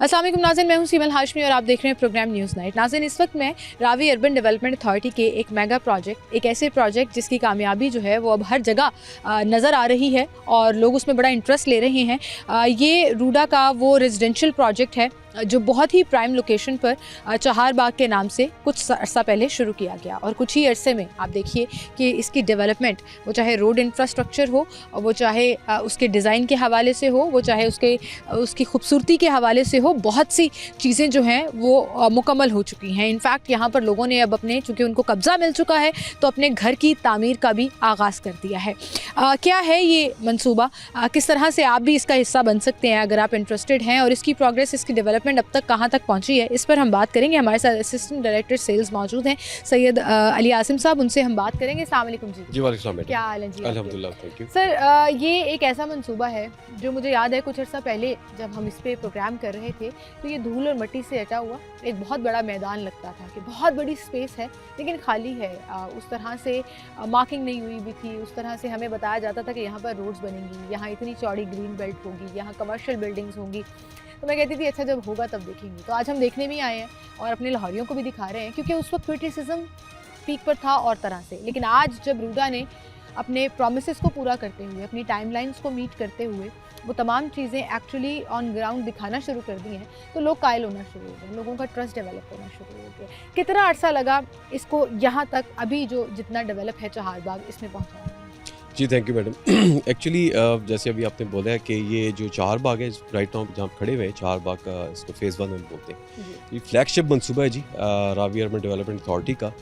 अस्सलाम वालेकुम नाज़रीन, मैं हूं सीमल हाशमी और आप देख रहे हैं प्रोग्राम न्यूज़ नाइट। नाज़रीन, इस वक्त मैं रावी अर्बन डेवलपमेंट अथॉरिटी के एक मेगा प्रोजेक्ट, एक ऐसे प्रोजेक्ट जिसकी कामयाबी जो है वो अब हर जगह नज़र आ रही है और लोग उसमें बड़ा इंटरेस्ट ले रहे हैं। ये रूडा का वो रेजिडेंशियल प्रोजेक्ट है जो बहुत ही प्राइम लोकेशन पर चहार बाग के नाम से कुछ अर्सा पहले शुरू किया गया और कुछ ही अरसे में आप देखिए कि इसकी डेवलपमेंट, वो चाहे रोड इंफ्रास्ट्रक्चर हो, वो चाहे उसके डिज़ाइन के हवाले से हो, वो चाहे उसकी खूबसूरती के हवाले से हो, बहुत सी चीज़ें जो हैं वो मुकम्मल हो चुकी हैं। इनफैक्ट यहाँ पर लोगों ने अब अपने, चूँकि उनको कब्ज़ा मिल चुका है, तो अपने घर की तामीर का भी आगाज़ कर दिया है। क्या है ये मंसूबा, किस तरह से आप भी इसका हिस्सा बन सकते हैं अगर आप इंटरेस्टेड हैं, और इसकी प्रोग्रेस, इसकी डेवलपमेंट अब तक कहाँ तक पहुँची है, इस पर हम बात करेंगे। हमारे साथ असिस्टेंट डायरेक्टर सेल्स मौजूद हैं सैयद अली आसिम साहब, उनसे हम बात करेंगे। अस्सलाम वालेकुम जी। जी वालेकुम सलाम। क्या हाल है जी? अल्हम्दुलिल्लाह, थैंक यू। सर, ये एक ऐसा मंसूबा है जो मुझे याद है कुछ अर्सा पहले जब हम इस पे प्रोग्राम कर रहे थे तो ये धूल और मिट्टी से हटा हुआ एक बहुत बड़ा मैदान लगता था कि बहुत बड़ी स्पेस है लेकिन खाली है। उस तरह से मार्किंग नहीं हुई भी थी, उस तरह से हमें बताया जाता था कि यहाँ पर रोड्स बनेंगी, यहाँ इतनी चौड़ी ग्रीन बेल्ट होगी, यहाँ कमर्शियल बिल्डिंग्स होंगी। तो मैं कहती थी अच्छा जब होगा तब देखेंगे। तो आज हम देखने भी आए हैं और अपने लाहौरियों को भी दिखा रहे हैं, क्योंकि उस वक्त क्रिटिसिज्म पीक पर था और तरह से, लेकिन आज जब रूडा ने अपने प्रोमिसेस को पूरा करते हुए, अपनी टाइमलाइंस को मीट करते हुए वो तमाम चीज़ें एक्चुअली ऑन ग्राउंड दिखाना शुरू कर दी हैं, तो लोग कायल होना शुरू हो गए, लोगों का ट्रस्ट डेवलप होना शुरू हो गया। कितना अर्सा लगा इसको यहाँ तक, अभी जो जितना डेवलप है चहार बाग, इसमें पहुँचाने में? जी थैंक यू मैडम। एक्चुअली जैसे अभी आपने बोला है कि ये जो चहार बाग है राइट नाउ जहाँ खड़े हुए हैं, चहार बाग का इसको फेज़ 1 में बोलते हैं। ये फ्लैगशिप मनसूबा है जी रावी अर्बन डेवलपमेंट अथॉरिटी का,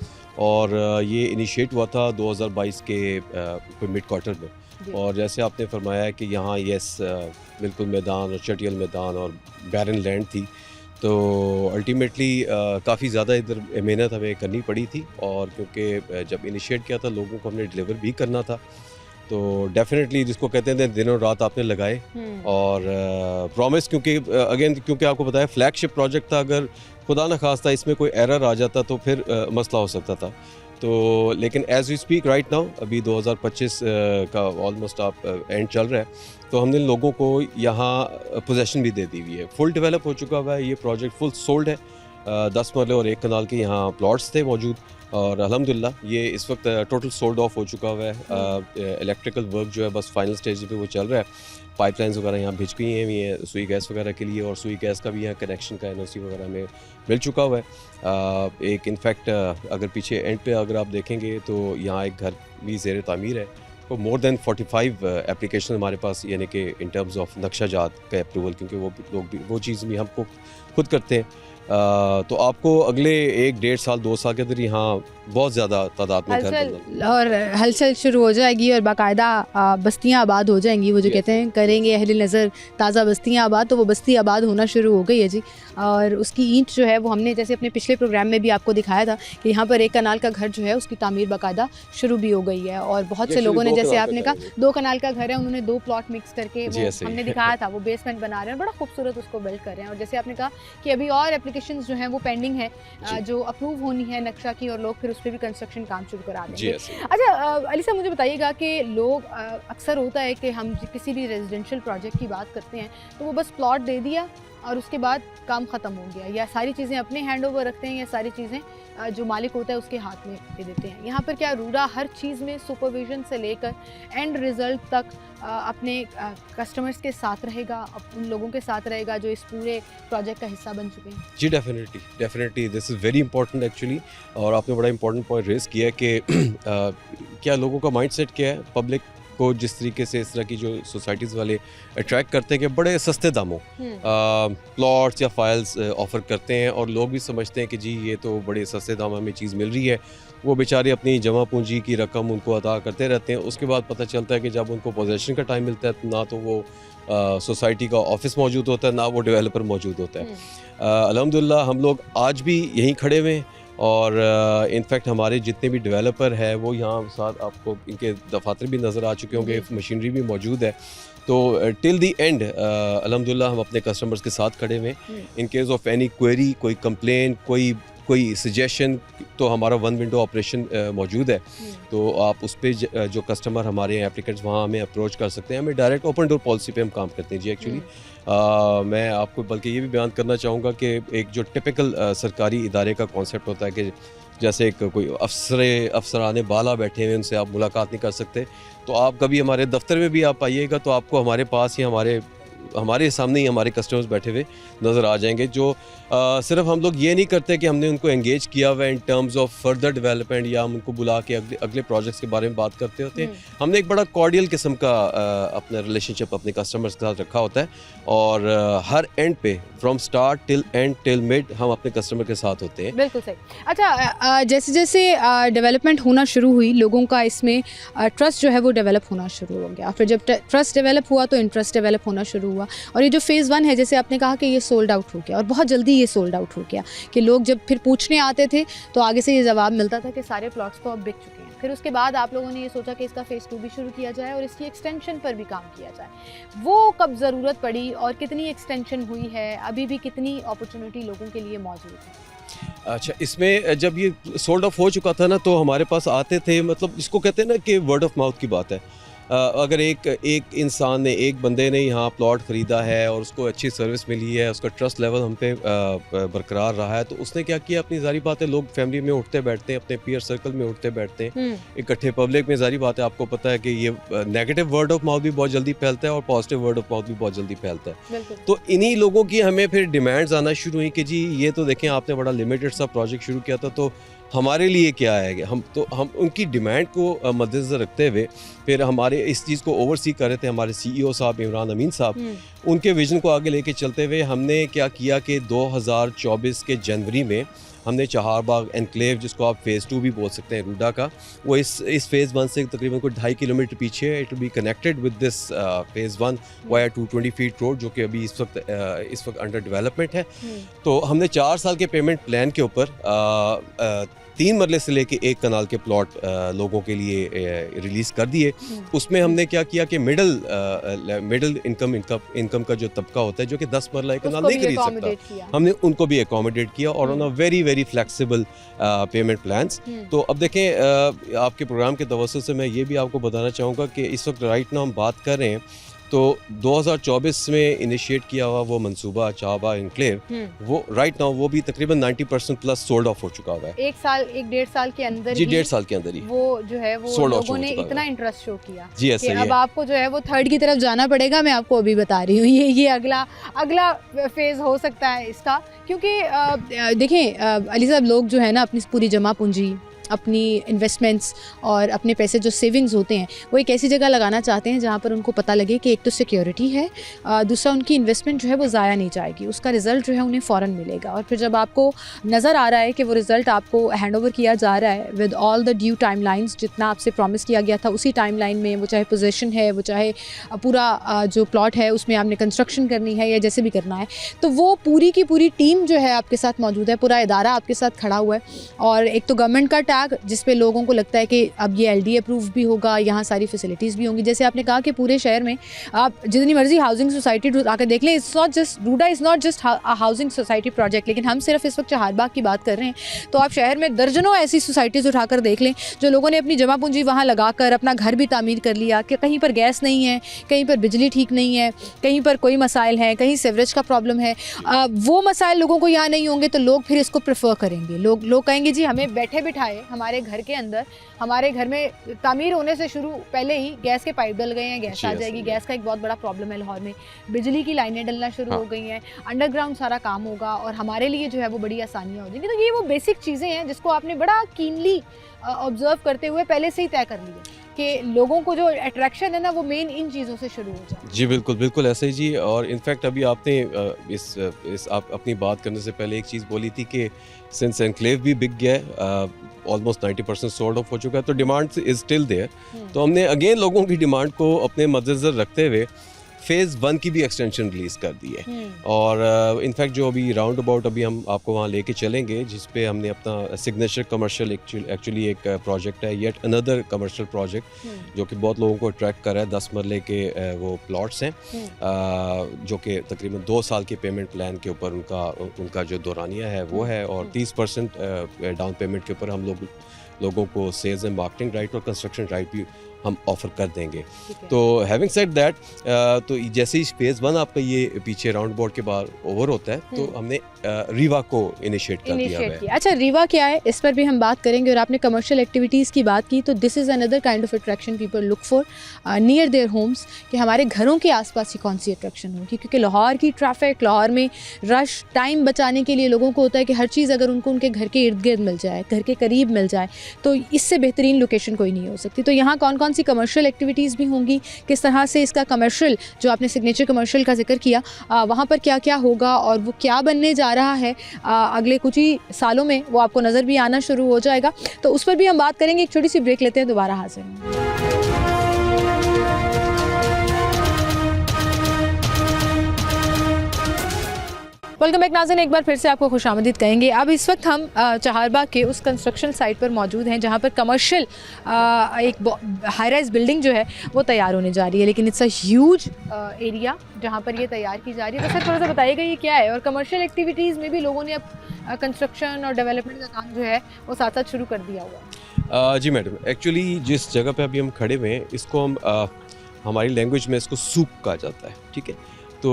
और ये इनिशिएट हुआ था 2022 के कोई मिड क्वार्टर में। और जैसे आपने फरमाया है कि यहाँ बिल्कुल मैदान और चटियल मैदान और बैरन लैंड थी, तो अल्टीमेटली काफ़ी ज़्यादा इधर मेहनत हमें करनी पड़ी थी, और क्योंकि जब इनिशिएट किया था लोगों को हमने डिलीवर भी करना था, तो डेफिनेटली जिसको कहते हैं दिनों रात आपने लगाए और प्रॉमिस, क्योंकि अगेन क्योंकि आपको बताया फ्लैगशिप प्रोजेक्ट था, अगर खुदा न खास्ता इसमें कोई एरर आ जाता तो फिर मसला हो सकता था। तो लेकिन as we speak right now अभी 2025 का ऑलमोस्ट आप एंड चल रहा है, तो हमने लोगों को यहाँ पोजेसन भी दे दी हुई है। फुल डेवलप हो चुका हुआ है ये प्रोजेक्ट, फुल सोल्ड है। 10 मरले और 1 कनाल के यहाँ प्लॉट्स थे मौजूद, और अल्हम्दुलिल्लाह ये इस वक्त टोटल सोल्ड ऑफ हो चुका हुआ है। इलेक्ट्रिकल वर्क जो है बस फाइनल स्टेज पे वो चल रहा है। पाइपलाइंस वगैरह यहाँ भिज गई हैं, ये सुई गैस वगैरह के लिए, और सुई गैस का भी यहाँ कनेक्शन का NOC वगैरह में मिल चुका हुआ है। एक इनफैक्ट अगर पीछे एंड पे अगर आप देखेंगे तो यहाँ एक घर भी ज़ेर तामीर है। तो मोर देन 45 एप्लीकेशन हमारे पास, यानी कि इन टर्म्स ऑफ नक्शाजात का अप्रूवल, क्योंकि वो लोग भी वो चीज़ भी हमको खुद करते हैं। तो आपको अगले 1-1.5 साल 2 साल के अंदर यहाँ बहुत ज़्यादा तादाद में घर और हलचल शुरू हो जाएगी और बाकायदा बस्तियाँ आबाद हो जाएंगी। वो जो कहते हैं करेंगे अहले नज़र ताज़ा बस्तियाँ आबाद, तो वो बस्ती आबाद होना शुरू हो गई है जी। और उसकी ईंट जो है वो हमने जैसे अपने पिछले प्रोग्राम में भी आपको दिखाया था कि यहाँ पर 1 कनाल का घर जो है उसकी तामीर बाकायदा शुरू भी हो गई है, और बहुत से लोगों ने, जैसे आपने कहा 2 कनाल का घर है, उन्होंने 2 प्लॉट मिक्स करके वो हमने दिखाया था, वो बेसमेंट बना रहे हैं, बड़ा खूबसूरत उसको बिल्ड कर रहे हैं। और जैसे आपने कहा कि अभी और एप्लीकेशंस जो हैं वो पेंडिंग है, जो अप्रूव होनी है नक्शा की, और लोग फिर उस पर भी कंस्ट्रक्शन काम शुरू करा देंगे। अच्छा अली साहब, मुझे बताइएगा कि लोग अक्सर होता है कि हम किसी भी रेजिडेंशियल प्रोजेक्ट की बात करते हैं तो वो बस प्लॉट दे दिया और उसके बाद काम ख़त्म हो गया, या सारी चीज़ें अपने हैंड ओवर रखते हैं, या सारी चीज़ें जो मालिक होता है उसके हाथ में दे देते हैं। यहाँ पर क्या रूडा हर चीज़ में सुपरविजन से लेकर एंड रिज़ल्ट तक अपने कस्टमर्स के साथ रहेगा, उन लोगों के साथ रहेगा जो इस पूरे प्रोजेक्ट का हिस्सा बन चुके हैं? जी definitely this is very important actually, और आपने बड़ा इंपॉर्टेंट पॉइंट रेज़ किया है कि क्या लोगों का माइंडसेट क्या है। पब्लिक को जिस तरीके से इस तरह की जो सोसाइटीज़ वाले अट्रैक्ट करते हैं कि बड़े सस्ते दामों प्लॉट्स या फाइल्स ऑफ़र करते हैं, और लोग भी समझते हैं कि जी ये तो बड़े सस्ते दाम में चीज़ मिल रही है, वो बेचारे अपनी जमा पूंजी की रकम उनको अदा करते रहते हैं। उसके बाद पता चलता है कि जब उनको पोजेसन का टाइम मिलता है ना तो वो सोसाइटी का ऑफिस मौजूद होता है, ना वो डेवलपर मौजूद होता है। अल्हम्दुलिल्लाह हम लोग आज भी यहीं खड़े हुए हैं, और इनफैक्ट हमारे जितने भी डेवलपर हैं वो यहाँ साथ आपको इनके दफातर भी नज़र आ चुके होंगे, मशीनरी भी मौजूद है। तो टिल दी एंड अल्हम्दुलिल्लाह हम अपने कस्टमर्स के साथ खड़े हुए हैं। In case of any query, कोई कंप्लेन, कोई कोई सजेशन, तो हमारा वन विंडो ऑपरेशन मौजूद है, तो आप उस पर जो कस्टमर हमारे एप्लीकेंट्स वहाँ हमें अप्रोच कर सकते हैं। हमें डायरेक्ट ओपन डोर पॉलिसी पे हम काम करते हैं जी। एक्चुअली मैं आपको बल्कि ये भी बयान करना चाहूँगा कि एक जो टिपिकल सरकारी इदारे का कॉन्सेप्ट होता है कि जैसे एक कोई अफसराने बाला बैठे हुए, उनसे आप मुलाकात नहीं कर सकते, तो आप कभी हमारे दफ्तर में भी आप आइएगा तो आपको हमारे पास ही हमारे सामने ही हमारे कस्टमर्स बैठे हुए नज़र आ जाएंगे। जो सिर्फ हम लोग ये नहीं करते कि हमने उनको एंगेज किया हुआ in terms of further development या हम उनको बुला के अगले प्रोजेक्ट्स के बारे में बात करते होते हैं। हमने एक बड़ा कॉर्डियल किस्म का अपना रिलेशनशिप अपने कस्टमर्स के साथ रखा होता है, और हर एंड पे from start till and till mid हम अपने कस्टमर के साथ होते हैं। बिल्कुल सही। अच्छा, जैसे जैसे डेवलपमेंट होना शुरू हुई, लोगों का इसमें ट्रस्ट जो है वो डेवलप होना शुरू हो गया। फिर जब ट्रस्ट डेवलप हुआ तो इंटरेस्ट डेवलप होना शुरू हुआ, और ये जो फेज़ 1 है, जैसे आपने कहा कि ये सोल्ड आउट हो गया, और बहुत जल्दी ये सोल्ड आउट हो गया कि लोग जब फिर पूछने आते थे तो आगे से ये जवाब मिलता था कि सारे प्लॉट्स तो अब बिक चुके हैं। फिर उसके बाद आप लोगों ने ये सोचा कि इसका फेज़ 2 भी शुरू किया जाए और इसकी एक्सटेंशन पर भी काम किया जाए। वो कब ज़रूरत पड़ी और कितनी एक्सटेंशन हुई है, अभी भी कितनी अपॉर्चुनिटी लोगों के लिए मौजूद है? अच्छा, इसमें जब ये सोल्ड ऑफ हो चुका था ना, तो हमारे पास आते थे, मतलब इसको कहते हैं ना कि वर्ड ऑफ माउथ की बात है। अगर एक इंसान ने, एक बंदे ने यहाँ प्लॉट ख़रीदा है और उसको अच्छी सर्विस मिली है, उसका ट्रस्ट लेवल हम पे बरकरार रहा है, तो उसने क्या किया, अपनी जारी बात है, लोग फैमिली में उठते बैठते हैं, अपने पीयर सर्कल में उठते बैठते हैं, इकट्ठे पब्लिक में, जारी बात है, आपको पता है कि ये नेगेटिव वर्ड ऑफ माउथ भी बहुत जल्दी फैलता है और पॉजिटिव वर्ड ऑफ माउथ भी बहुत जल्दी फैलता है। तो इन्हीं लोगों की हमें फिर डिमांड्स आना शुरू हुई कि जी ये तो देखें, आपने बड़ा लिमिटेड सा प्रोजेक्ट शुरू किया था, तो हमारे लिए क्या है। हम उनकी डिमांड को मद्देनज़र रखते हुए फिर हमारे इस चीज़ को ओवरसी कर रहे थे हमारे CEO साहब इमरान अमीन साहब। उनके विजन को आगे लेके चलते हुए हमने क्या किया कि 2024 के जनवरी में हमने चहारबाग एनक्लेव, जिसको आप फेज़ 2 भी बोल सकते हैं, रूडा का, वो इस फेज़ 1 से तकरीबन कोई 2.5 किलोमीटर पीछे है। It will be connected with this phase 1 via 220 feet road, जो कि अभी इस वक्त अंडर डेवलपमेंट है। तो हमने 4 साल के पेमेंट प्लान के ऊपर 3 मरले से लेके 1 कनाल के प्लॉट लोगों के लिए रिलीज़ कर दिए। उसमें हमने क्या किया कि मिडिल इनकम का जो तबका होता है, जो कि 10 मरला 1 कनाल नहीं खरीद सकता, हमने उनको भी अकोमोडेट किया, और on a very very flexible pavement plans. तो अब देखें, आपके प्रोग्राम के तवज्जो से मैं ये भी आपको बताना चाहूँगा कि इस वक्त राइट नाउ हम बात कर रहे हैं, तो 2024 में इनिशिएट किया हुआ वो मंसूबा चहारबाग एनक्लेव, वो राइट नाउ वो भी तकरीबन 90% प्लस सोल्ड ऑफ हो चुका हुआ है। 1-1.5 साल के अंदर जी, 1.5 साल के अंदर ही वो जो है वो लोगों ने इतना इंटरेस्ट शो किया जी, ऐसा ही है। अब आपको जो है वो थर्ड की तरफ जाना पड़ेगा। मैं आपको अभी बता रही हूँ, ये अगला फेज हो सकता है इसका, क्योंकि देखें अली साहब, लोग जो है ना अपनी पूरी जमा पूंजी, अपनी इन्वेस्टमेंट्स और अपने पैसे जो सेविंग्स होते हैं, वो एक ऐसी जगह लगाना चाहते हैं जहाँ पर उनको पता लगे कि एक तो सिक्योरिटी है, दूसरा उनकी इन्वेस्टमेंट जो है वो ज़ाया नहीं जाएगी, उसका रिज़ल्ट जो है उन्हें फ़ौरन मिलेगा। और फिर जब आपको नज़र आ रहा है कि वो रिज़ल्ट आपको हैंड ओवर किया जा रहा है with all the due timelines, जितना आपसे प्रॉमिस किया गया था उसी टाइमलाइन में, वो चाहे पोजीशन है, वो चाहे पूरा जो प्लॉट है उसमें आपने कंस्ट्रक्शन करनी है या जैसे भी करना है, तो वो पूरी की पूरी टीम जो है आपके साथ मौजूद है, पूरा इदारा आपके साथ खड़ा हुआ है। और एक तो गवर्नमेंट का टैग, जिस पे लोगों को लगता है कि अब ये LD अप्रूव भी होगा, यहाँ सारी फैसिलिटीज़ भी होंगी। जैसे आपने कहा कि पूरे शहर में आप जितनी मर्जी हाउसिंग सोसाइटी आकर देख लें, it's not just, RUDA is not just housing society project, लेकिन हम सिर्फ इस वक्त चहारबाग की बात कर रहे हैं, तो आप शहर में दर्जनों ऐसी सोसाइटीज़ उठाकर देख लें जो लोगों ने अपनी जमा पूंजी वहाँ लगाकर अपना घर भी तामीर कर लिया, कि कहीं पर गैस नहीं है, कहीं पर बिजली ठीक नहीं है, कहीं पर कोई मसाइल हैं, कहीं सीवरेज का प्रॉब्लम है। वो मसाइल लोगों को यहाँ नहीं होंगे तो लोग फिर इसको प्रेफर करेंगे। लोग कहेंगे जी हमें बैठे बिठाए हमारे घर के अंदर, हमारे घर में तामीर होने से शुरू पहले ही गैस के पाइप डल गए हैं, गैस आ जाएगी। गैस का एक बहुत बड़ा प्रॉब्लम है लाहौर में, बिजली की लाइनें डलना शुरू हो गई हैं, अंडरग्राउंड सारा काम होगा और हमारे लिए जो है वो बड़ी आसानियाँ हो जाएंगी। तो ये वो बेसिक चीज़ें हैं जिसको आपने बड़ा कीनली ऑब्जर्व करते हुए पहले से ही तय कर लिया कि लोगों को जो अट्रैक्शन है ना वो मेन इन चीज़ों से शुरू हो जाए। जी बिल्कुल ऐसे ही जी। और इनफैक्ट अभी आपने इस आप अपनी बात करने से पहले एक चीज़ बोली थी कि सिंस एनक्लेव भी बिक गया है, ऑलमोस्ट 90% सोल्ड ऑफ हो चुका है, तो डिमांड इज स्टिल देयर। तो हमने अगेन लोगों की डिमांड को अपने मद्देनज़र रखते हुए फेज़ 1 की भी एक्सटेंशन रिलीज़ कर दी है। और इनफैक्ट जो अभी राउंड अबाउट अभी हम आपको वहाँ लेके चलेंगे, जिस पे हमने अपना सिग्नेचर कमर्शियल एक्चुअली एक प्रोजेक्ट है, येट अनदर कमर्शियल प्रोजेक्ट जो कि बहुत लोगों को अट्रैक्ट कर रहा है। 10 मरले के वो प्लॉट्स हैं जो कि तकरीबन 2 साल के पेमेंट प्लान के ऊपर उनका जो दौरानिया है वो है, और 30% डाउन पेमेंट के ऊपर हम लोगों को सेल्स एंड मार्केटिंग राइट और कंस्ट्रक्शन राइट भी हम ऑफर कर देंगे। तो हैविंग सेड दैट, तो जैसे ही फेज़ 1 आपका ये पीछे राउंड बोर्ड के बाद ओवर होता है तो हमने रीवा को इनिशिएट कर दिया है। अच्छा, रीवा क्या है, इस पर भी हम बात करेंगे। और आपने कमर्शियल एक्टिविटीज़ की बात की, तो this is another kind of attraction people look for near their homes, कि हमारे घरों के आसपास ही कौन सी अट्रैक्शन होगी, क्योंकि लाहौर की ट्रैफिक, लाहौर में रश, टाइम बचाने के लिए लोगों को होता है कि हर चीज़ अगर उनको उनके घर के इर्द गिर्द मिल जाए, घर के करीब मिल जाए, तो इससे बेहतरीन लोकेशन कोई नहीं हो सकती। तो यहाँ कौन कौन सी कमर्शियल एक्टिविटीज़ भी होंगी, किस तरह से इसका कमर्शियल, जो आपने सिग्नेचर कमर्शियल का जिक्र किया, वहाँ पर क्या क्या होगा और वो क्या बनने जा रहा है अगले कुछ ही सालों में, वो आपको नज़र भी आना शुरू हो जाएगा। तो उस पर भी हम बात करेंगे। एक छोटी सी ब्रेक लेते हैं, दोबारा हाजिर हैं। वेलकम बैक नाज़रीन, एक बार फिर से आपको खुशामदीद कहेंगे। अब इस वक्त हम चहारबाग के उस कंस्ट्रक्शन साइट पर मौजूद हैं जहां पर कमर्शियल एक हाई राइज बिल्डिंग जो है वो तैयार होने जा रही है, लेकिन इट्स अ ह्यूज एरिया जहां पर ये तैयार की जा रही है। तो सर थोड़ा सा बताइएगा ये क्या है, और कमर्शियल एक्टिविटीज़ में भी लोगों ने अब कंस्ट्रक्शन और डेवलपमेंट का काम जो है वो साथ साथ शुरू कर दिया हुआ है। जी मैडम, एक्चुअली जिस जगह पे अभी हम खड़े हुए हैं इसको हम हमारी लैंग्वेज में इसको सूक कहा जाता है, ठीक है। तो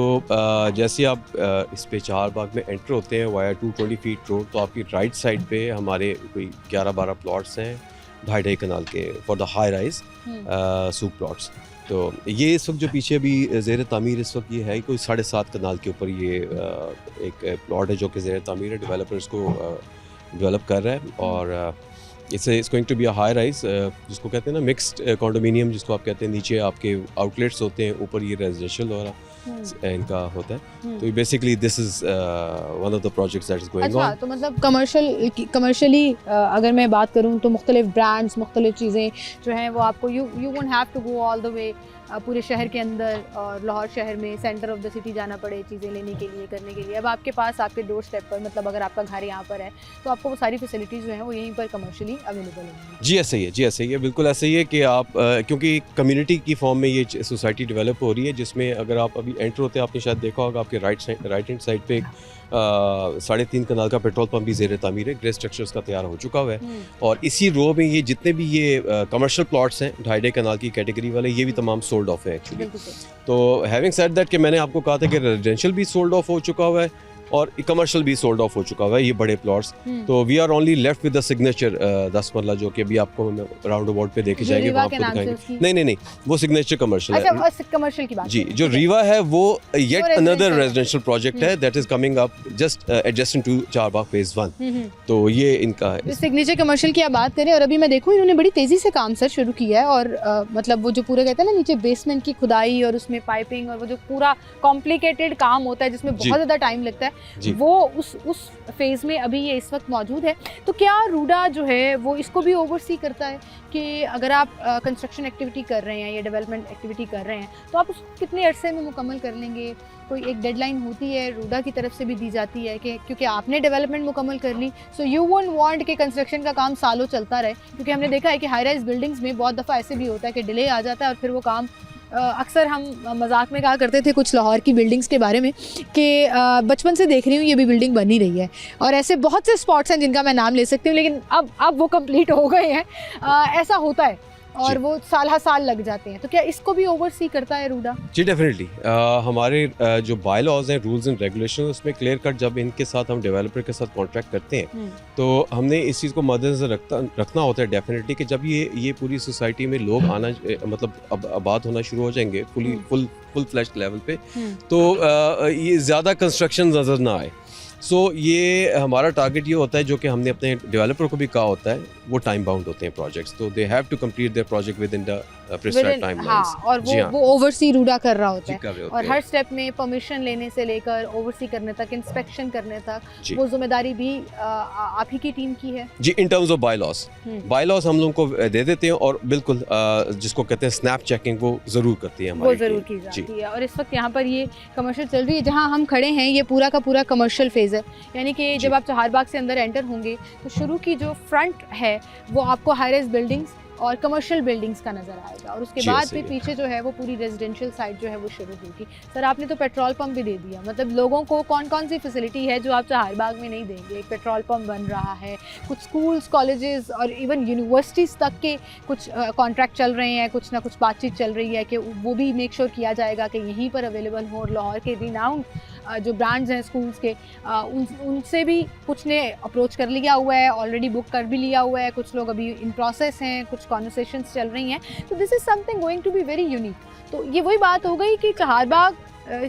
जैसे आप इस पे चहारबाग में एंटर होते हैं वाया 220 फीट रोड, तो आपकी राइट साइड पे हमारे कोई 11-12 प्लॉट्स हैं 2.5 कनाल के फॉर द हाई राइज सूक प्लॉट्स। तो ये इस वक्त जो पीछे अभी ज़ेर तामीर इस वक्त ये है कोई 7.5 कनाल के ऊपर ये एक प्लॉट है जो कि ज़ेर तामीर है। डेवलपर इसको डेवलप कर रहा है और it's going to be a high rise, जिसको कहते हैं ना मिक्स्ड कंडोमिनियम, जिसको आप कहते हैं। नीचे आपके आउटलेट्स होते हैं, ऊपर ये रेजिडेंशियल और इनका होता है। तो basically this is one of the projects that is going on. तो मतलब कमर्शियली अगर मैं बात करूं तो मुख्तलिफ ब्रांड्स, मुख्तलिफ चीज़ें जो हैं वो आपको you won't have to go all the way पूरे शहर के अंदर और लाहौर शहर में सेंटर ऑफ द सिटी जाना पड़े चीज़ें लेने के लिए, करने के लिए। अब आपके पास आपके डोर स्टेप पर, मतलब अगर आपका घर यहाँ पर है तो आपको वो सारी फैसिलिटीज़ जो हैं वो यहीं पर कमर्शियली अवेलेबल होंगी। जी ऐसा ही है, जी ऐसा ही है, बिल्कुल ऐसा ही है कि आप क्योंकि कम्युनिटी की फॉर्म में ये सोसाइटी डेवलप हो रही है, जिसमें अगर आप अभी एंटर होते हैं आपने शायद देखा होगा आपके राइट हैंड साइड पे एक 3.5 कनाल का पेट्रोल पंप भी ज़ेर तामीर है, ग्रे स्ट्रक्चर्स का तैयार हो चुका हुआ है। और इसी रो में ये जितने भी ये कमर्शियल प्लॉट्स हैं 2.5 कनाल की कैटेगरी वाले, ये भी तमाम सोल्ड ऑफ है एक्चुअली। तो हैविंग सेड दैट कि मैंने आपको कहा था कि रेजिडेंशियल भी सोल्ड ऑफ हो चुका हुआ है और कमर्शियल भी सोल्ड ऑफ हो चुका हुआ है, ये बड़े प्लॉट्स। तो we are only left with the signature 10 marla, जो कि अभी आपको राउंड अबाउट पे देखे जाएंगे, वहाँ आपको दिखाएंगे। नहीं, वो सिग्नेचर कमर्शियल है। अच्छा, कमर्शियल की बात जी, जो रीवा है वो येट अनदर रेजिडेंशियल प्रोजेक्ट है that is coming up just adjacent to Chaharbagh phase 1। तो ये इनका है सिग्नेचर कमर्शियल की आप बात करें। और अभी मैं देखूँ इन्होंने बड़ी तेज़ी से काम सर शुरू किया है, और मतलब वो जो पूरा कहते हैं ना नीचे बेसमेंट की खुदाई और उसमें पाइपिंग और वो जो पूरा कॉम्प्लिकेटेड काम होता है जिसमें बहुत ज़्यादा टाइम लगता है, वो उस फेज़ में अभी ये इस वक्त मौजूद है। तो क्या रूडा जो है वो इसको भी ओवरसी करता है कि अगर आप कंस्ट्रक्शन एक्टिविटी कर रहे हैं या डेवलपमेंट एक्टिविटी कर रहे हैं तो आप उसको कितने अरसे में मुकम्मल कर लेंगे? कोई एक डेडलाइन होती है रूडा की तरफ से भी दी जाती है कि क्योंकि आपने डेवलपमेंट मुकम्मल कर ली, सो यू वोंट वांट कि कंस्ट्रक्शन का काम सालों चलता रहे? क्योंकि हमने देखा है कि हाई राइज बिल्डिंग्स में बहुत दफ़ा ऐसे भी होता है कि डिले आ जाता है और फिर वो काम अक्सर हम मजाक में कहा करते थे कुछ लाहौर की बिल्डिंग्स के बारे में कि बचपन से देख रही हूँ ये भी बिल्डिंग बन ही रही है, और ऐसे बहुत से स्पॉट्स हैं जिनका मैं नाम ले सकती हूँ, लेकिन अब वो कंप्लीट हो गए हैं। ऐसा होता है और वो साल लग जाते हैं। तो क्या इसको भी ओवरसी करता है रूडा? जी डेफिनेटली। हमारे जो बाय लॉज हैं, रूल्स एंड रेगुलेशन, उसमें क्लियर कट जब इनके साथ हम डेवलपर के साथ कॉन्ट्रैक्ट करते हैं तो हमने इस चीज़ को मद्देनजर रखना होता है डेफिनेटली कि जब ये पूरी सोसाइटी में लोग आना मतलब आबाद होना शुरू हो जाएंगे फुल फ्लैश्ड लेवल पे, तो ये ज़्यादा कंस्ट्रक्शन नज़र ना आए। सो ये हमारा टारगेट ये होता है, जो कि हमने अपने डेवलपर को भी कहा होता है, वो टाइम बाउंड होते हैं प्रोजेक्ट्स, तो they have to complete their project within the prescribed timelines. हाँ, और वो ओवरसी रूडा कर रहा होता है, और हर हैं। स्टेप में परमिशन लेने से लेकर ओवरसी करने तक, इंस्पेक्शन करने तक, जी। वो जिम्मेदारी भी आप ही की टीम की है। जी, इन टर्म्स ऑफ बायलॉस हम लोगों को दे देते हैं, और बिल्कुल जिसको कहते हैं स्नैप चेकिंग, वो ज़रूर करती है हमारी वो ज़रूर टीम। की जाती है। और इस वक्त यहाँ पर ये कमर्शियल चल रही है, जहाँ हम खड़े हैं ये पूरा का पूरा कमर्शियल फेज़ है, यानी कि जब आप चहारबाग से अंदर एंटर होंगे तो शुरू की जो फ्रंट है वो आपको हाई राइज बिल्डिंग्स और कमर्शियल बिल्डिंग्स का नज़र आएगा, और उसके जी, बाद सही फिर है। पीछे जो है वो पूरी रेजिडेंशियल साइड जो है वो शुरू होगी। सर, आपने तो पेट्रोल पंप भी दे दिया, मतलब लोगों को कौन कौन सी फैसिलिटी है जो आप चहारबाग में नहीं देंगे? एक पेट्रोल पंप बन रहा है, कुछ स्कूल्स, कॉलेजेस और इवन यूनिवर्सिटीज़ तक के कुछ कॉन्ट्रैक्ट चल रहे हैं, कुछ ना कुछ बातचीत चल रही है कि वो भी मेक श्योर किया जाएगा कि यहीं पर अवेलेबल हो। और लाहौर के रिनाउंड जो ब्रांड्स हैं स्कूल्स के, उनसे भी कुछ ने अप्रोच कर लिया हुआ है, ऑलरेडी बुक कर भी लिया हुआ है, कुछ लोग अभी इन प्रोसेस हैं, कुछ कॉन्वर्सेशंस चल रही हैं। तो this is something going to be very unique. तो ये वही बात हो गई कि चहारबाग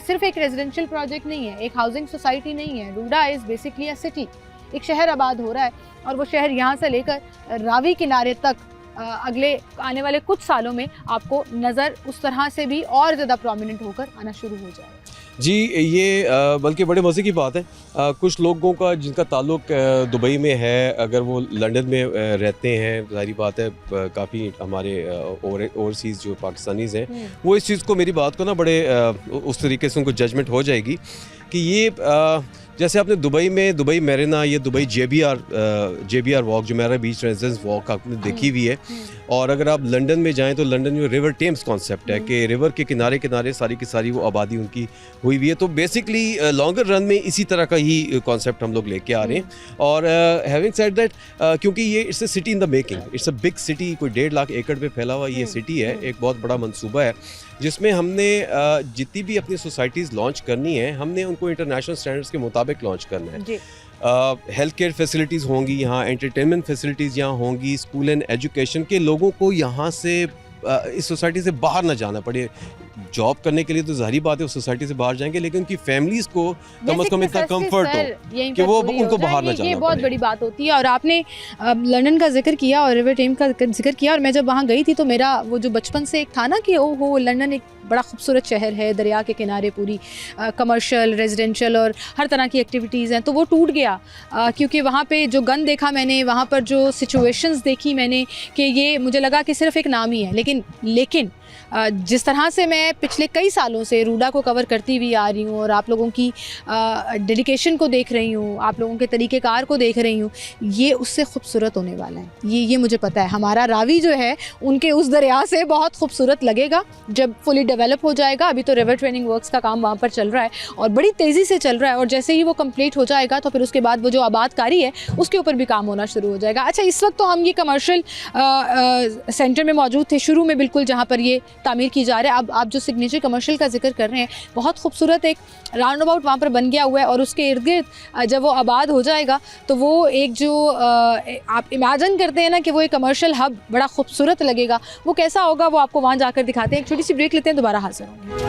सिर्फ एक रेजिडेंशियल प्रोजेक्ट नहीं है, एक हाउसिंग सोसाइटी नहीं है। RUDA is basically a city, एक शहर आबाद हो रहा है, और वो शहर यहाँ से लेकर रावी किनारे तक अगले आने वाले कुछ सालों में आपको नज़र उस तरह से भी और ज़्यादा प्रोमिनेंट होकर आना शुरू हो जाएगा। जी, ये बल्कि बड़े मज़े की बात है, कुछ लोगों का जिनका ताल्लुक दुबई में है, अगर वो लंदन में रहते हैं, ज़ाहिर बात है काफ़ी हमारे ओवरसीज़ जो पाकिस्तानीज़ हैं, वो इस चीज़ को, मेरी बात को ना बड़े उस तरीके से उनको जजमेंट हो जाएगी कि ये जैसे आपने दुबई मेरिना, ये Dubai JBR walk, Jumeirah beach residence walk आपने देखी हुई है, और अगर आप लंदन में जाएं तो लंदन में रिवर टेम्स कॉन्सेप्ट है कि रिवर के किनारे किनारे सारी की सारी वो आबादी उनकी हुई हुई है। तो बेसिकली लॉन्गर रन में इसी तरह का ही कॉन्सेप्ट हम लोग लेके आ रहे हैं। और हैविंग सेड दैट, क्योंकि ये it's a city in the making, it's a big city, कोई 1.5 लाख एकड़ पे फैला हुआ ये सिटी है, एक बहुत बड़ा मंसूबा है, जिसमें हमने जितनी भी अपनी सोसाइटीज़ लॉन्च करनी है, हमने उनको इंटरनेशनल स्टैंडर्ड्स के मुताबिक लॉन्च करना है। हेल्थ केयर फैसिलिटीज़ होंगी यहाँ, एंटरटेनमेंट फैसिलिटीज़ यहाँ होंगी, स्कूल एंड एजुकेशन के लोगों को यहाँ से इस सोसाइटी से बाहर ना जाना पड़े। जॉब करने के लिए तो जाहिर बात है उस सोसाइटी से बाहर जाएंगे, लेकिन उनकी फैमिलीज़ को कम से कम इतना कंफर्ट हो कि वो उनको बाहर ना जाना पड़े। ये बहुत बड़ी बात होती है। और आपने लंदन का जिक्र किया और रिवर टेम का जिक्र किया, और मैं जब वहाँ गई थी तो मेरा वो जो बचपन से एक था ना कि ओहो लंदन एक बड़ा खूबसूरत शहर है, दरिया के किनारे पूरी कमर्शियल, रेजिडेंशियल और हर तरह की एक्टिविटीज़ हैं, तो वो टूट गया क्योंकि वहाँ पे जो गन देखा मैंने, वहाँ पर जो सिचुएशंस देखी मैंने, कि ये मुझे लगा कि सिर्फ एक नाम ही है। लेकिन जिस तरह से मैं पिछले कई सालों से रूडा को कवर करती हुई आ रही हूँ और आप लोगों की डेडिकेशन को देख रही हूँ, आप लोगों के तरीक़ेकार को देख रही हूँ, ये उससे खूबसूरत होने वाला है। ये मुझे पता है। हमारा रावी जो है उनके उस दरिया से बहुत खूबसूरत लगेगा जब फुली डेवलप हो जाएगा। अभी तो रिवर ट्रेनिंग वर्क्स का काम वहाँ पर चल रहा है और बड़ी तेज़ी से चल रहा है, और जैसे ही वो कंप्लीट हो जाएगा तो फिर उसके बाद वो जो आबादकारी है उसके ऊपर भी काम होना शुरू हो जाएगा। अच्छा, इस वक्त तो हम ये कमर्शियल सेंटर में मौजूद थे शुरू में, बिल्कुल जहाँ पर ये तामीर की जा रहा है। अब आप जो सिग्नेचर कमर्शियल का जिक्र कर रहे हैं, बहुत खूबसूरत एक राउंड अबाउट वहाँ पर बन गया हुआ है, और उसके इर्द गिर्द जब वो आबाद हो जाएगा तो वो एक जो आप इमेजिन करते हैं ना कि वो एक कमर्शियल हब बड़ा खूबसूरत लगेगा, वो कैसा होगा वो आपको वहाँ जाकर दिखाते हैं। एक छोटी सी ब्रेक लेते हैं, दोबारा हाजिर होंगे।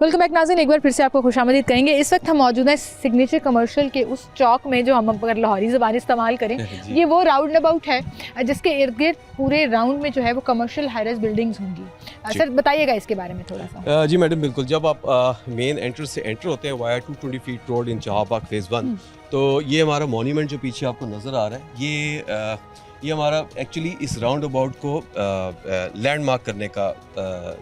वेलकम बैक नाज़रीन, एक बार फिर से आपको खुशामदीद कहेंगे। इस वक्त हम मौजूद हैं सिग्नेचर कमर्शियल के उस चौक में जो हम अगर लाहौरी ज़बान इस्तेमाल करें ये वो राउंड अबाउट है जिसके इर्द गिर्द पूरे राउंड में जो है वो कमर्शियल हाई राइज बिल्डिंग्स होंगी। सर बताइएगा इसके बारे में थोड़ा सा। जी मैडम, बिल्कुल। जब आप मेन एंट्रेंस से एंटर होते हैं वाया 220 फीट रोड इन चहारबाग फेज़ 1, तो ये हमारा मॉन्यूमेंट जो पीछे आपको नज़र आ रहा है, ये हमारा एक्चुअली इस राउंड अबाउट को लैंडमार्क करने का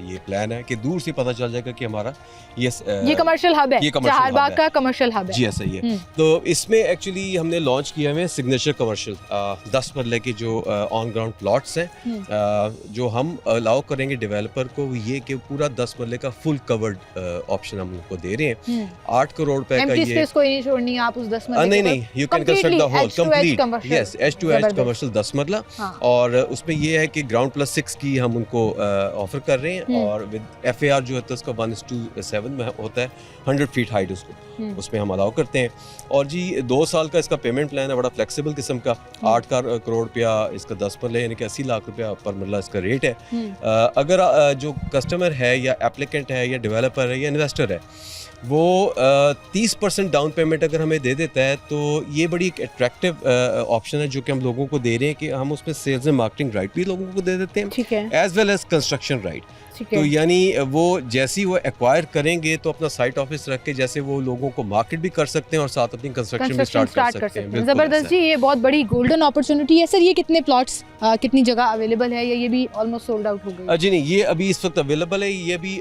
ये प्लान है कि दूर से पता चल जाएगा कि हमारा ये कमर्शियल हब है, चहारबाग का कमर्शियल हब है। जी ऐसा ही है। तो इसमें एक्चुअली हमने लॉन्च किया है सिग्नेचर कमर्शियल 10 मरले के जो ऑन ग्राउंड प्लॉट्स हैं, जो हम अलाउ करेंगे डेवलपर को, ये कि पूरा 10 मरले का फुल कवर्ड ऑप्शन हम उनको दे रहे हैं। 8 करोड़ रुपए का ये कोई नहीं छोड़नी है आप उस 10 मरले नहीं, you can construct the whole complete, yes, as to as commercial 10 10 मरला, हाँ। और उसमें ये है कि ग्राउंड प्लस 6 की हम उनको ऑफर कर रहे हैं, और विद FAR जो होता है उसका 1:7 में होता है, 100 फीट हाइट उसको उसमें हम अलाउ करते हैं। और जी 2 साल का इसका पेमेंट प्लान है, बड़ा फ्लेक्सिबल किस्म का, 8 करोड़ रुपया इसका 10 मरला यानी कि 80 लाख रुपया पर मरला इसका रेट है। अगर जो कस्टमर है या एप्लीकेंट है या डेवलपर है या इन्वेस्टर है, वो 30% डाउन पेमेंट अगर हमें दे देता है तो ये बड़ी एक अट्रैक्टिव ऑप्शन है जो कि हम लोगों को दे रहे हैं कि हम उसमें सेल्स एंड मार्केटिंग राइट भी लोगों को दे देते हैं, ठीक है, as well as construction right. ठीक है। तो यानी वो जैसे ही वो एक्वायर करेंगे तो अपना साइट ऑफिस रख के जैसे वो लोगों को मार्केट भी कर सकते हैं और साथ अपनी कंस्ट्रक्शन भी स्टार्ट कर सकते हैं। बिल्कुल जबरदस्त जी, ये बहुत बड़ी गोल्डन अपॉर्चुनिटी है। सर ये कितने प्लॉट्स कितनी जगह अवेलेबल है, या ये भी ऑलमोस्ट सोल्ड आउट हो गई? जी नहीं, ये अभी इस वक्त अवेलेबल है। ये भी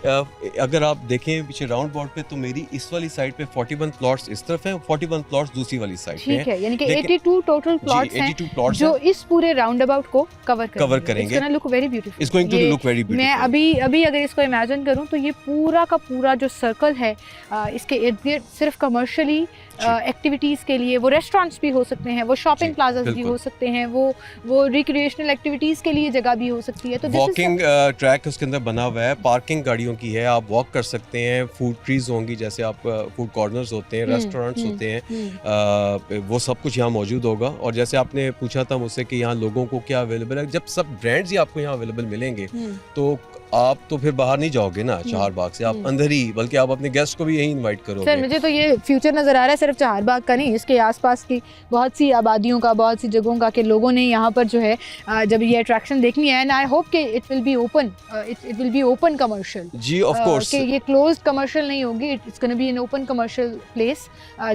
अगर आप देखें पीछे राउंड बोर्ड पे तो मेरी इस वाली साइड पे 41 प्लॉट्स इस तरफ हैं, 41 प्लॉट्स दूसरी वाली साइड पे ठीक है, यानी कि 82 टोटल प्लॉट्स हैं 82 प्लॉट्स जो इस पूरे राउंड अबाउट को कवर करेंगे। It's gonna look very beautiful, it's going to look very beautiful. मैं अभी अगर इसको इमेजिन करूं तो ये पूरा का पूरा जो सर्कल है इसके इर्द गिर्द सिर्फ कमर्शियली एक्टिविटीज़ के लिए, वो रेस्टोरेंट्स भी हो सकते हैं, वो शॉपिंग प्लाजाज भी हो सकते हैं, वो रिक्रिएशनल एक्टिविटीज़ के लिए जगह भी हो सकती है। तो वॉकिंग ट्रैक उसके अंदर बना हुआ है, पार्किंग गाड़ियों की है, आप वॉक कर सकते हैं, फूड ट्रीज होंगी, जैसे आप फूड कॉर्नर्स होते हैं, रेस्टोरेंट्स होते हैं, वो सब कुछ यहाँ मौजूद होगा। और जैसे आपने पूछा था मुझसे कि यहाँ लोगों को क्या अवेलेबल है, जब सब ब्रांड्स ही आपको यहाँ अवेलेबल मिलेंगे तो आप तो फिर बाहर नहीं जाओगे ना चार बाग से, आप अंदर ही, बल्कि आप अपने गेस्ट को भी यही इनवाइट करोगे। सर मुझे तो ये फ्यूचर नज़र आ रहा है सिर्फ चार बाग का नहीं, इसके आसपास की बहुत सी आबादियों का, बहुत सी जगहों का, कि लोगों ने यहाँ पर जो है जब ये अट्रैक्शन देखनी है, एंड आई होप कि it will be open, it will be open commercial. जी ऑफ कोर्स, कि ये क्लोज्ड कमर्शियल नहीं होगी, it's gonna be an open commercial place,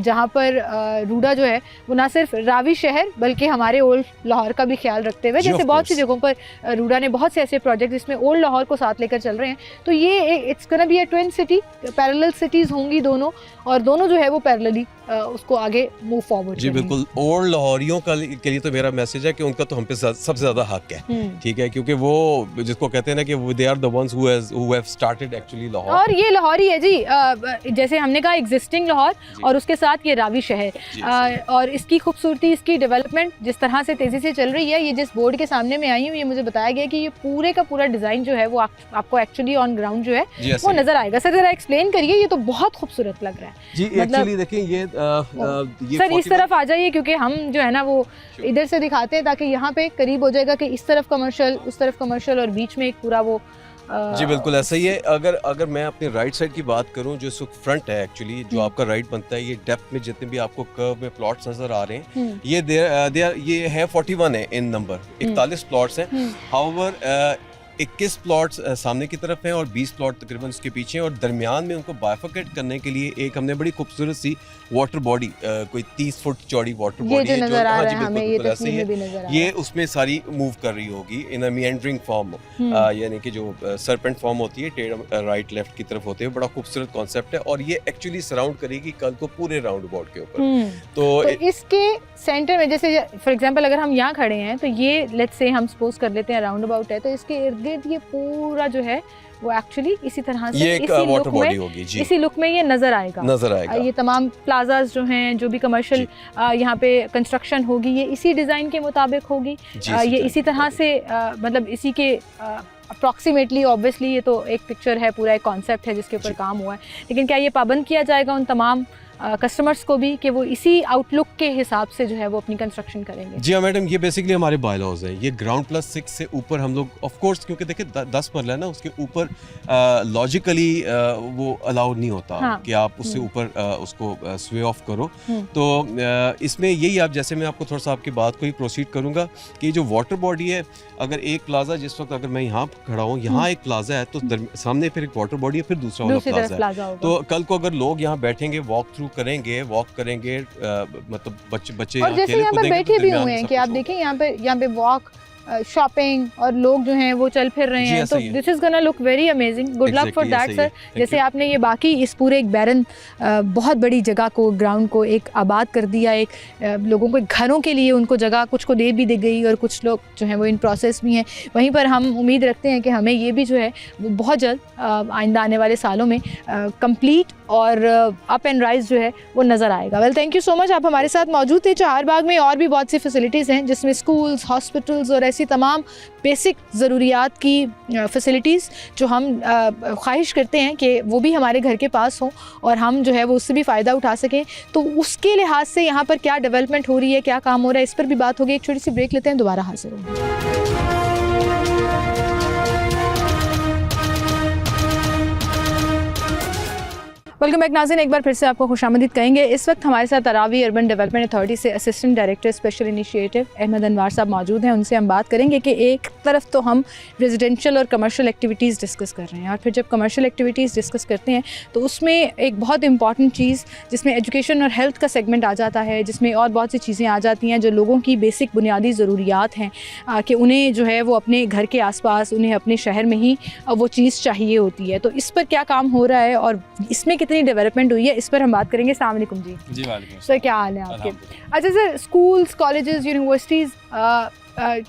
जहाँ पर रूडा जो है वो ना सिर्फ रावी शहर बल्कि हमारे ओल्ड लाहौर का भी ख्याल रखते हुए, जैसे बहुत सी जगहों पर रूडा ने बहुत से ऐसे प्रोजेक्ट जिसमें ओल्ड लाहौर को साथ लेकर चल रहे हैं, तो ये it's gonna be a twin city, parallel cities होंगी दोनों, और दोनों जो है वो पैरेलली उसको आगे मूव फॉरवर्ड। जी बिल्कुल, ओल्ड लाहौरियों के लिए तो मेरा मैसेज है कि उनका तो हम पे सबसे ज़्यादा हक है, ठीक है, क्योंकि वो जिसको कहते हैं ना कि they are the ones who have started actually Lahore, और ये लाहौरी है जी, जैसे हमने कहा एग्जिस्टिंग लाहौर और उसके साथ ये रावी शहर, और इसकी खूबसूरती, इसकी डेवलपमेंट जिस तरह से तेज़ी से चल रही है, ये जिस बोर्ड के सामने में आई हूँ, ये मुझे बताया गया कि ये पूरे का पूरा डिज़ाइन जो है वो आपको एक्चुअली ऑन ग्राउंड जो है वो नज़र आएगा। सर ज़रा एक्सप्लेन करिए, ये तो बहुत खूबसूरत लग रहा है। जी एक्चुअली देखिए ये सर इस तरफ आ जाइए, क्योंकि हम जो है ना वो इधर से दिखाते हैं ताकि यहाँ पे करीब हो जाएगा कि इस तरफ कमर्शियल, उस तरफ कमर्शियल, और बीच में एक पूरा वो जी बिल्कुल ऐसा ही है। अगर मैं अपने राइट साइड की बात करूं, जो फ्रंट है एक्चुअली, जो आपका राइट बनता है, ये डेप्थ में जितने भी आपको कर्व में प्लॉट्स नजर आ रहे हैं, ये है 41 है इन नंबर, 41 प्लॉट्स हैं। हाउएवर 21 प्लॉट्स सामने की तरफ हैं और 20 प्लॉट तकरीबन उसके पीछे हैं, और दरमियान में उनको बाइफरकेट करने के लिए एक हमने बड़ी खूबसूरत सी वाटर बॉडी, कोई 30 फुट चौड़ी वाटर बॉडी है, जो ऐसे ही ये उसमें सारी मूव कर रही होगी इन अ मीएंडरिंग फॉर्म, यानी कि जो सरपेंट फॉर्म होती है, टेढ़ राइट लेफ्ट की तरफ होते हैं। बड़ा खूबसूरत कॉन्सेप्ट है, और ये एक्चुअली सराउंड करेगी कल को पूरे राउंड अबाउट के ऊपर। तो इसके सेंटर में, जैसे फॉर एग्जांपल अगर हम यहाँ खड़े हैं तो ये लेट्स से हम सपोज कर लेते हैं राउंड अबाउट है, तो इसके इर्द गिर्द ये पूरा जो है वो एक्चुअली इसी तरह से ये एक वाटर बॉडी होगी जी, इसी लुक में ये नजर आएगा। ये तमाम प्लाजाज जो हैं, जो भी कमर्शियल यहाँ पे कंस्ट्रक्शन होगी, ये इसी डिज़ाइन के मुताबिक होगी, ये इसी तरह से मतलब इसी के अप्रॉक्सीमेटली, ऑब्वियसली ये तो एक पिक्चर है, पूरा एक कॉन्सेप्ट है जिसके ऊपर काम हुआ है, लेकिन क्या ये पाबंद किया जाएगा उन तमाम कस्टमर्स को भी कि वो इसी आउटलुक के हिसाब से जो है वो अपनी कंस्ट्रक्शन करेंगे? जी हाँ मैडम, ये बेसिकली हमारे बायलॉज हैं। ये ग्राउंड प्लस 6 से ऊपर हम लोग ऑफ कोर्स, क्योंकि देखिए 10 मरला है ना, उसके ऊपर लॉजिकली वो अलाउड नहीं होता कि आप उससे ऊपर उसको स्वे ऑफ करो। तो इसमें यही, आप जैसे मैं आपको थोड़ा सा आपकी बात को ही प्रोसीड करूँगा कि जो वाटर बॉडी है, अगर एक प्लाजा, जिस वक्त अगर मैं यहाँ खड़ा हूँ, यहाँ एक प्लाजा है, तो सामने फिर एक वाटर बॉडी है, फिर दूसरा वाला प्लाजा है। तो कल को अगर लोग यहाँ बैठेंगे, वॉक थ्रू करेंगे, मतलब बच्चे और जैसे यहाँ पर बैठे भी हुए हैं कि आप देखें यहाँ पे वॉक शॉपिंग और लोग जो हैं वो चल फिर रहे जी, हैं, ऐसा तो ही है। This is gonna look very amazing. Good luck for Exactly, that ऐसा ही सर। है। Thank जैसे you. आपने ये बाकी इस पूरे एक बैरन बहुत बड़ी जगह को, ग्राउंड को एक आबाद कर दिया, एक लोगों को घरों के लिए उनको जगह कुछ को दे भी दी गई और कुछ लोग जो हैं वो इन प्रोसेस भी हैं। वहीं पर हम उम्मीद रखते हैं कि हमें ये भी जो है वो बहुत जल्द आइंदा आने वाले सालों में कंप्लीट और अप एंड राइज जो है वो नज़र आएगा। Well, thank you so much, आप हमारे साथ मौजूद थे। चारबाग में और भी बहुत सी फैसिलिटीज़ हैं जिसमें स्कूल्स, हॉस्पिटल्स और ऐसी तमाम बेसिक ज़रूरियात की फैसिलिटीज़ जो हम ख्वाहिश करते हैं कि वो भी हमारे घर के पास हों और हम जो है वो उससे भी फ़ायदा उठा सकें। तो उसके लिहाज से यहाँ पर क्या डेवलपमेंट हो रही है, क्या काम हो रहा है, इस पर भी बात होगी। एक छोटी सी ब्रेक लेते हैं, दोबारा हाजिर होंगे। वेलकम बैक नाज़रीन, एक बार फिर से आपको खुशामदीद कहेंगे। इस वक्त हमारे साथ अरावी अर्बन डेवलपमेंट अथॉरिटी से assistant director special initiative Ahmad Anwar साहब मौजूद हैं। उनसे हम बात करेंगे कि एक तरफ तो हम रेजिडेंशियल और कमर्शियल एक्टिविटीज़ डिस्कस कर रहे हैं और फिर जब कमर्शियल एक्टिविटीज़ डिस्कस करते हैं तो उसमें एक बहुत इंपॉर्टेंट चीज़ जिसमें एजुकेशन और हेल्थ का सेगमेंट आ जाता है, जिसमें और बहुत सी चीज़ें आ जाती हैं जो लोगों की बेसिक बुनियादी ज़रूरियात हैं कि उन्हें जो है वो अपने घर के आसपास, उन्हें अपने शहर में ही वो चीज़ चाहिए होती है। तो इस पर क्या काम हो रहा है और इसमें कितनी डेवलपमेंट हुई है, इस पर हम बात करेंगे। अस्सलाम वालेकुम जी। जी वालेकुम सर, क्या हाल है आपके? अल्हम्दुलिल्लाह। अच्छा सर, स्कूल्स, कॉलेजेस, यूनिवर्सिटीज़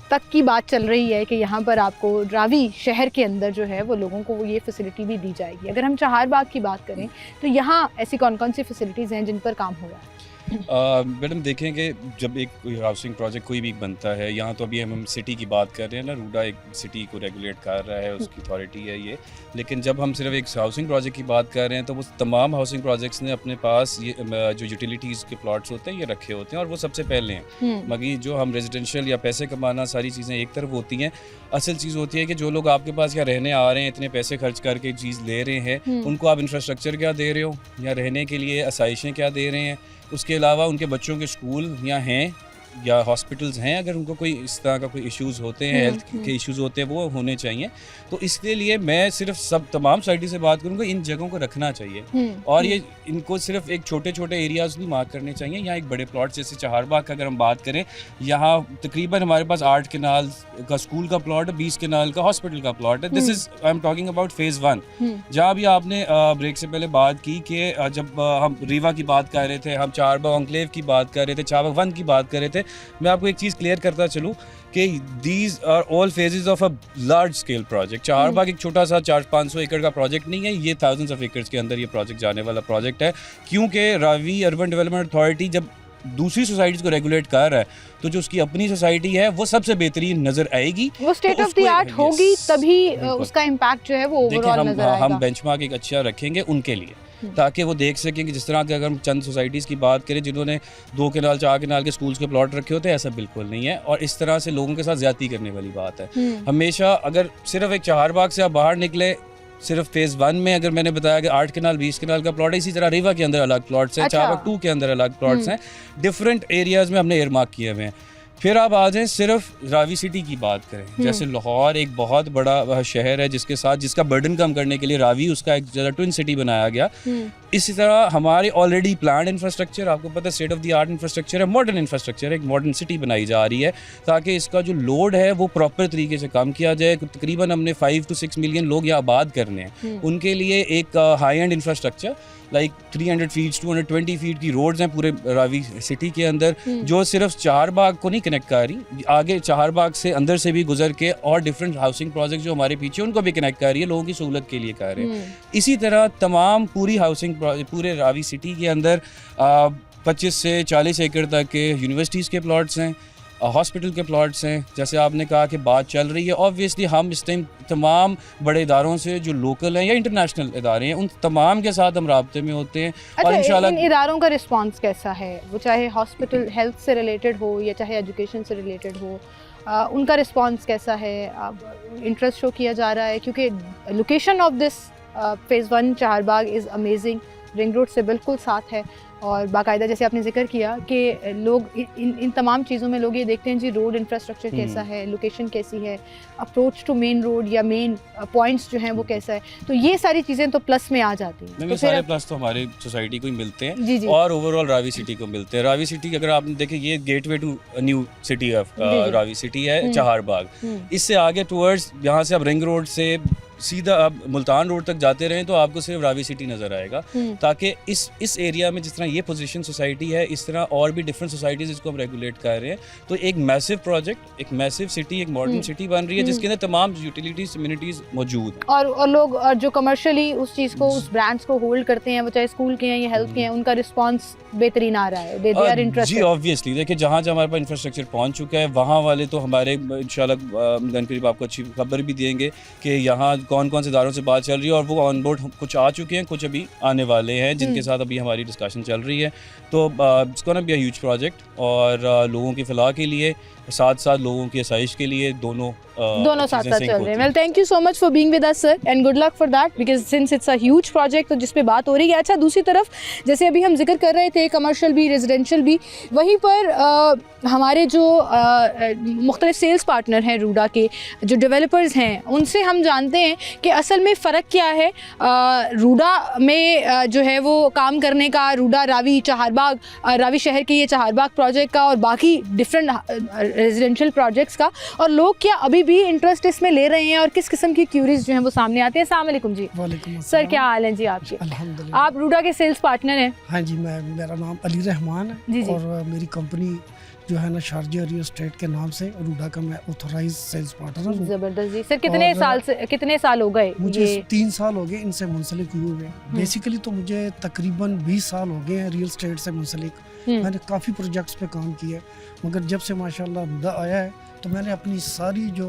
तक की बात चल रही है कि यहाँ पर आपको रावी शहर के अंदर जो है वो लोगों को वो ये फैसिलिटी भी दी जाएगी। अगर हम चारबाग की बात करें तो यहाँ ऐसी कौन कौन सी फैसिलिटीज़ हैं जिन पर काम हो रहा है? मैडम देखें कि जब एक कोई हाउसिंग प्रोजेक्ट कोई भी बनता है, यहाँ तो अभी हम सिटी की बात कर रहे हैं ना, रूडा एक सिटी को रेगुलेट कर रहा है, उसकी अथॉरिटी है ये। लेकिन जब हम सिर्फ एक हाउसिंग प्रोजेक्ट की बात कर रहे हैं तो वो तमाम हाउसिंग प्रोजेक्ट्स ने अपने पास ये जो यूटिलिटीज़ के प्लॉट्स होते हैं ये रखे होते हैं और वो सबसे पहले हैं। मगर जो हम रेजिडेंशियल या पैसे कमाना सारी चीज़ें एक तरफ होती हैं, असल चीज़ होती है कि जो लोग आपके पास या रहने आ रहे हैं, इतने पैसे खर्च करके चीज़ ले रहे हैं, उनको आप इंफ्रास्ट्रक्चर क्या दे रहे हो या रहने के लिए आसाइशें क्या दे रहे हैं। उसके अलावा उनके बच्चों के स्कूल या हैं या हॉस्पिटल्स हैं, अगर उनको कोई इस तरह का कोई इश्यूज़ होते हैं, हेल्थ के इश्यूज़ होते हैं, वो होने चाहिए। तो इसके लिए मैं सिर्फ सब तमाम सोसाइटी से बात करूँगा, इन जगहों को रखना चाहिए और ये इनको सिर्फ एक छोटे छोटे एरियाज़ भी मार्क करने चाहिए। यहाँ एक बड़े प्लॉट जैसे चारबाग का अगर हम बात करें, यहाँ तकरीबन हमारे पास 8 कनाल का स्कूल का प्लॉट है, 20 कनाल का हॉस्पिटल का प्लॉट है। This is I am talking about phase 1। जहाँ भी आपने ब्रेक से पहले बात की कि जब हम रीवा की बात कर रहे थे, हम चारबाग एन्क्लेव की बात कर रहे थे, चारबाग 1 की बात कर रहे थे, मैं आपको एक चीज़ क्लियर करता चलूँ कि these are all phases of a large scale project. Charbagh एक छोटा सा 400-500 एकड़ का प्रोजेक्ट नहीं है, ये थाउजेंड्स ऑफ एकर्स के अंदर ये प्रोजेक्ट जाने वाला प्रोजेक्ट है। क्योंकि रावी अर्बन डेवलपमेंट अथॉरिटी जब दूसरी सोसाइटीज़ को रेगुलेट कर रहा है तो जो उसकी अपनी सोसाइटी है वो सबसे बेहतरीन नज़र आएगी, वो स्टेट ऑफ द आर्ट होगी, तभी उसका इम्पैक्ट जो है वो ओवरऑल नजर आएगा। हम बेंचमार्क एक अच्छा रखेंगे उनके लिए, ताकि वो देख सकें कि जिस तरह के अगर हम चंद सोसाइटीज़ की बात करें जिन्होंने 2 कनाल 4 कनाल के स्कूल्स के प्लॉट रखे होते हैं, ऐसा बिल्कुल नहीं है और इस तरह से लोगों के साथ ज़्यादती करने वाली बात है। हमेशा अगर सिर्फ एक चारबाग से आप बाहर निकले, सिर्फ फेज़ 1 में अगर मैंने बताया कि 8 कनाल 20 कनाल का प्लॉट है, इसी तरह रीवा के अंदर अलग प्लॉट्स हैं, चारबाग 2 के अंदर अलग प्लॉट्स हैं, डिफरेंट एरियाज़ में हमने एयरमार्क किए हुए हैं। फिर आप आ जाएँ सिर्फ रावी सिटी की बात करें, जैसे लाहौर एक बहुत बड़ा शहर है जिसके साथ जिसका बर्डन कम करने के लिए रावी उसका एक जगह ट्विन सिटी बनाया गया। इसी तरह हमारे ऑलरेडी प्लान्ड इंफ्रास्ट्रक्चर, आपको पता है state of the art infrastructure है, मॉडर्न इंफ्रास्ट्रक्चर है, एक मॉडर्न सिटी बनाई जा रही है ताकि इसका जो लोड है वो प्रॉपर तरीके से कम किया जाए। तकरीबन हमने 5 to 6 मिलियन लोग यहाँ आबाद करने हैं, उनके लिए एक high and infrastructure like 300 feet 220 feet की रोड्स हैं पूरे रावी सिटी के अंदर, जो सिर्फ चारबाग को नहीं कनेक्ट कर रही, आगे चारबाग से अंदर से भी गुजर के और डिफरेंट हाउसिंग प्रोजेक्ट जो हमारे पीछे उनको भी कनेक्ट कर रही है, लोगों की सहूलत के लिए कर रहे हैं। इसी तरह तमाम पूरी हाउसिंग पूरे रावी सिटी के अंदर 25 से 40 एकड़ तक के यूनिवर्सिटीज़ के प्लॉट्स हैं, हॉस्पिटल के प्लॉट्स हैं। जैसे आपने कहा कि बात चल रही है, ऑब्वियसली हम इस टाइम तमाम बड़े इदारों से जो लोकल हैं या इंटरनेशनल इदारे हैं उन तमाम के साथ हम राब्ते में होते हैं। और इंशाल्लाह इन इदारों का रिस्पांस कैसा है, वो चाहे हॉस्पिटल हेल्थ से रिलेटेड हो या चाहे एजुकेशन से रिलेटेड हो, उनका रिस्पांस कैसा है? इंटरेस्ट शो किया जा रहा है? क्योंकि location of this phase 1 Charbagh is amazing, ring road से बिल्कुल साथ है, और बाकायदा जैसे आपने जिक्र किया कि लोग इन तमाम चीज़ों में लोग ये देखते हैं जी रोड इंफ्रास्ट्रक्चर कैसा है, लोकेशन कैसी है, अप्रोच टू मेन रोड या मेन पॉइंट्स जो हैं वो कैसा है, तो ये सारी चीज़ें तो प्लस में आ जाती हैं। तो सारे प्लस तो हमारे सोसाइटी को ही मिलते हैं जी जी और ओवरऑल रावी सिटी को मिलते हैं। रावी सिटी अगर आपने देखे ये gateway to new city of Ravi city है चहारबाग। इससे आगे टुवर्ड्स यहाँ से आप रिंग रोड से सीधा आप मुल्तान रोड तक जाते रहें तो आपको सिर्फ रावी सिटी नज़र आएगा, ताकि इस एरिया में जिस तरह ये पोजीशन सोसाइटी है इस तरह और भी डिफरेंट सोसाइटीज़ इसको हम रेगुलेट कर रहे हैं। तो एक मैसिव प्रोजेक्ट, एक मैसिव सिटी, एक मॉडर्न सिटी बन रही है जिसके अंदर तमाम यूटिलिटीज़ कम्युनिटीज़ मौजूद हैं। और लोग जो कमर्शियली उस चीज़ को, उस ब्रांड्स को होल्ड करते हैं, वो चाहे स्कूल के हैं या हेल्थ के हैं, उनका रिस्पॉन्स बेहतरीन आ रहा है, दे आर इंटरेस्टेड। जी ऑब्वियसली देखिए जहाँ जहाँ हमारे पास इंफ्रास्ट्रक्चर पहुँच चुका है वहाँ वाले तो हमारे इंशाल्लाह करीब आपको अच्छी खबर भी देंगे कि यहाँ कौन कौन से इदारों से बात चल रही है और वो ऑन बोर्ड कुछ आ चुके हैं, कुछ अभी आने वाले हैं जिनके साथ अभी हमारी डिस्कशन चल रही है। तो इसको ना भी ह्यूज प्रोजेक्ट और लोगों की फलाह के लिए साथ साथ लोगों की आसाइश के लिए दोनों साथ साथ चल रहे हैं। Well thank you so much for being with us sir and good luck for that because since it's a huge project तो जिस पे बात हो रही है। अच्छा दूसरी तरफ जैसे अभी हम जिक्र कर रहे थे कमर्शियल भी रेजिडेंशियल भी, वहीं पर हमारे जो मुख्तलिफ सेल्स पार्टनर हैं रूडा के, जो डेवलपर्स हैं, उनसे हम जानते हैं कि असल में फ़र्क क्या है रूडा में जो है वो काम करने का, रूडा रावी चहारबाग रावी शहर के ये चहारबाग प्रोजेक्ट का और बाकी डिफरेंट रेजिडेंशियल प्रोजेक्ट्स का, और लोग क्या अभी भी इंटरेस्ट इसमें ले रहे हैं और किस किस्म की क्यूरीज जो हैं वो सामने आते हैं। अस्सलाम वालेकुम जी। वालेकुम सर क्या हाल है जी आपके? अल्हम्दुलिल्लाह। आप रूडा के सेल्स पार्टनर हैं? हाँ जी, मेरा नाम अली रहमान है जी जी। और मेरी कंपनी जो है ना शारजा रियल एस्टेट के नाम से रूडा का मैं ऑथराइज सेल्स पार्टनर हूँ। जबरदस्त जी। सर कितने साल हो गए? मुझे 3 साल हो गए इनसे मुंसलिक हुए हुए। बेसिकली तो मुझे तकरीबन 20 साल हो गए हैं रियल एस्टेट से मुंसलिक। मैंने काफ़ी प्रोजेक्ट्स पे काम किया है, मगर जब से माशाल्लाह रूडा आया है तो मैंने अपनी सारी जो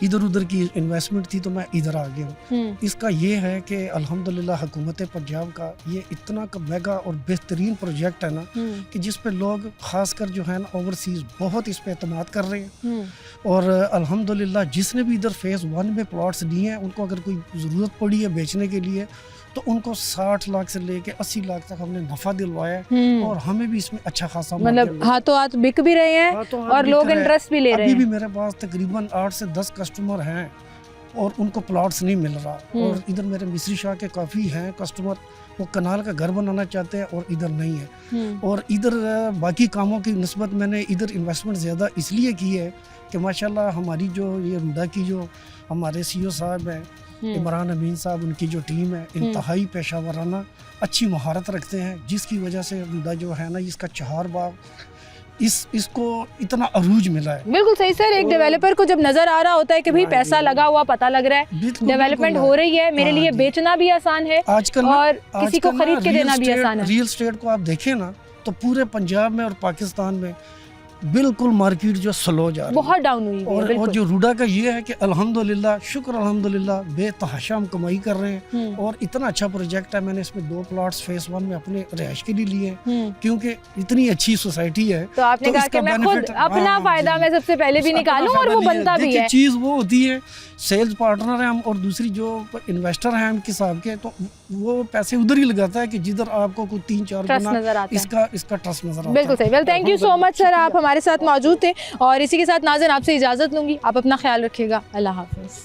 इधर उधर की इन्वेस्टमेंट थी तो मैं इधर आ गया हूँ। इसका ये है कि अल्हम्दुलिल्लाह हुकूमत पंजाब का ये इतना का मेगा और बेहतरीन प्रोजेक्ट है ना कि जिस पे लोग खासकर जो है ना ओवरसीज बहुत इस पे एतमाद कर रहे हैं। और अल्हम्दुलिल्लाह जिसने भी इधर फेज़ 1 में प्लॉट्स लिए हैं उनको अगर कोई ज़रूरत पड़ी है बेचने के लिए तो उनको 60 लाख से लेके 80 लाख तक हमने नफा दिलवाया है और हमें भी इसमें अच्छा खासा मतलब हाथों हाथ बिक भी रहे हैं और लोग इंटरेस्ट भी ले रहे हैं। अभी भी मेरे पास तकरीबन 8 से 10 कस्टमर हैं और उनको प्लॉट्स नहीं मिल रहा। और इधर मेरे मिस्री शाह के काफ़ी हैं कस्टमर, वो कनाल का घर बनाना चाहते हैं और इधर नहीं है। और इधर बाकी कामों की निस्बत मैंने इधर इन्वेस्टमेंट ज़्यादा इसलिए की है कि माशाल्लाह हमारी जो ये रूडा की जो हमारे CEO साहब हैं इमरान अमीन साहब, उनकी जो टीम है इंतहाई पेशा वराना अच्छी महारत रखते हैं, जिसकी वजह से रूडा जो है ना इसका चहारबाग इसको इतना अरूज मिला है। बिल्कुल सही सर। एक डेवलपर को जब नजर आ रहा होता है कि भाई पैसा लगा हुआ पता लग रहा है, डेवलपमेंट हो रही है, मेरे लिए बेचना भी आसान है आजकल और किसी को खरीद के देना भी आसान है। रियल एस्टेट को आप देखें ना तो पूरे पंजाब में और पाकिस्तान में बिल्कुल मार्केट जो स्लो जा रही है, बहुत डाउन हुई है। और जो रूडा का ये है कि अल्हम्दुलिल्लाह शुक्र अल्हम्दुलिल्लाह बेतहाशा हम कमाई कर रहे हैं और इतना अच्छा प्रोजेक्ट है। मैंने इसमें 2 प्लॉट्स फेज़ 1 में अपने रिहाइश के लिए लिए क्योंकि इतनी अच्छी सोसाइटी है तो आपने कहा कि मैं खुद अपना फायदा मैं सबसे पहले भी निकालूं और वो बनता भी है। चीज़ वो होती है सेल्स पार्टनर है हम और दूसरी जो इन्वेस्टर हैं हम हिसाब के, तो वो पैसे उधर ही लगाता है कि जिधर आपको कोई 3-4 गुना इसका ट्रस्ट नजर आता है। बिल्कुल सही। Well thank you so much sir, आप हमारे साथ मौजूद थे और इसी के साथ नाज़रीन आपसे इजाज़त लूंगी। आप अपना ख्याल रखिएगा। अल्लाह हाफ़िज़।